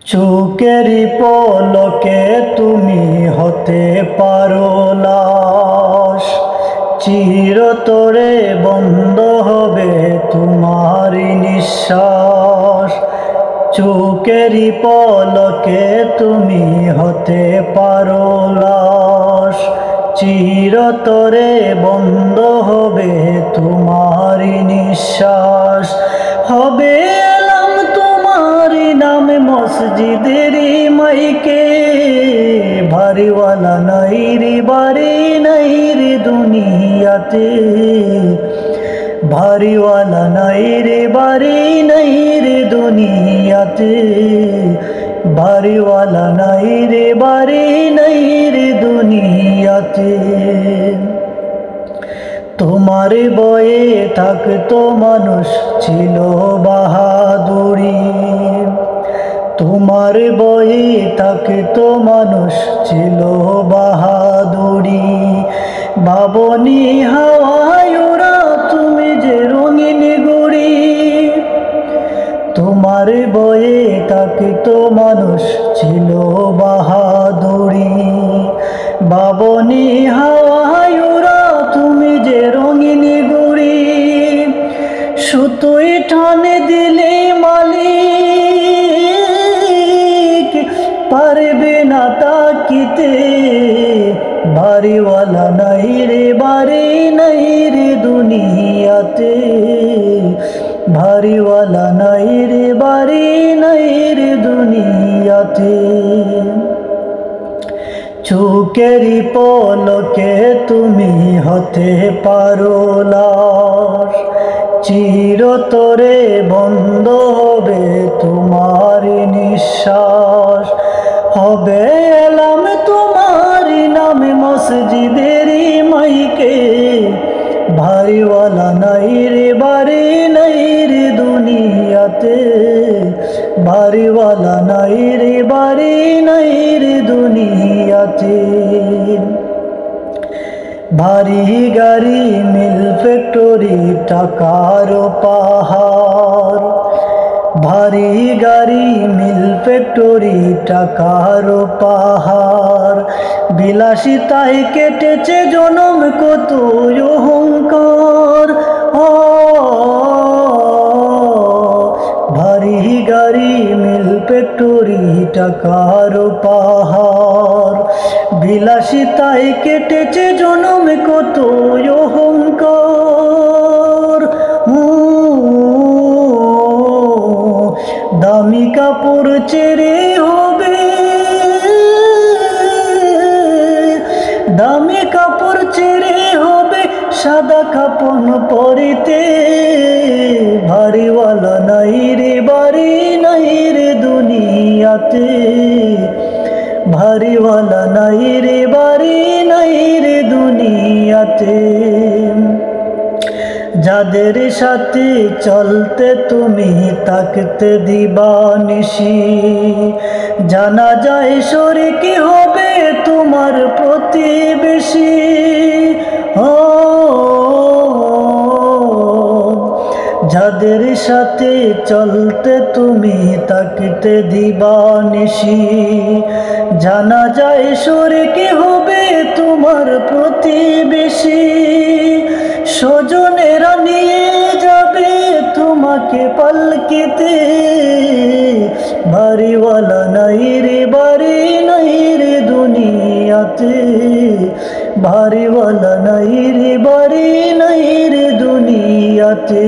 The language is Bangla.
চোখেরই পলকে তুমি হতে পারো লাশ, চিরতরে বন্ধ হবে তোমারই নিঃশ্বাস। চোখেরই পলকে তুমি হতে পারো লাশ, চিরতরে বন্ধ হবে তোমারই নিঃশ্বাস। হবে এলাম তোমারই নামে মসজিদের মাইকে, বাড়িওয়ালা নাই রে বাড়ি নাই রে দুনিয়াতে, বাড়িওয়ালা নাই রে বাড়ি নাই রে দুনিয়াতে, বাড়িওয়ালা নাই রে বাড়ি নাই রে দুনিয়াতে। তোমার বয়ে থাকতো মানুষ ছিল বাহাদুরি, তোমার বয়ে থাকতো মানুষ ছিল বাহাদুরি। বাবনি হাওয়ায় ওরা তুমি যে রঙিন গুড়ি, তোমার বয়ে থাকতো মানুষ ছিল বাহাদুরি। বাবনি হাওয়ায় ওরা তুমি যে রঙিন গুড়ি, সুতোই টানে দিলে মালিক পারবে না তাকিতে, বাড়িওয়ালা নাই রে বাড়ি নাই রে দুনিয়াতে, বাড়িওয়ালা নাই রে বাড়ি নাই রে দুনিয়াতে। চোখেরই পলকে তুমি হতে পারো লাশ, চিরতরে বন্ধ হবে তোমারই নিঃশ্বাস। হবে এলাম তোমারই নামে মসজিদের মাইকে, বাড়িওয়ালা নাই রে বাড়ি নাই রে দুনিয়াতে, বাড়িওয়ালা নাই রে বাড়ি নাই রে দুনিয়াতে। ভারী গাড়ি মিল ফ্যাক্টরি টাকার পাহাড়, ভারী গাড়ি মিল ফ্যাক্টরি টাকার পাহাড়। বিলাসিতায় কেটেছে জনম কত অহংকার, ভারী গাড়ি মিল ফ্যাক্টরি টাকার পাহাড়। বিলাসিতায় কেটেছে জনম কত অহংকার। দামি কাপড় ছেড়ে হবে, দামি কাপড় ছেড়ে হবে সাদা কাপড় পরিতে, বাড়িওয়ালা নাই রে বাড়ি নাই রে দুনিয়াতে, বাড়িওয়ালা নাই রে বাড়ি নাই রে দুনিয়াতে। যাদের সাথে চলতে তুমি থাকতে দিবানিশি, জানা যায় শরীক হবে তোমার প্রতিবেশী। যাদের সাথে চলতে তুমি থাকতে দিবানিশি, জানা যায় শরীক হবে তোমার প্রতিবেশী। স্বজনেরা নিয়ে যাবে তোমাকে পালকিতে, বাড়িওয়ালা নাই রে বাড়ি নাই রে দুনিয়াতে, বাড়িওয়ালা নাই রে বাড়ি নাই রে দুনিয়াতে।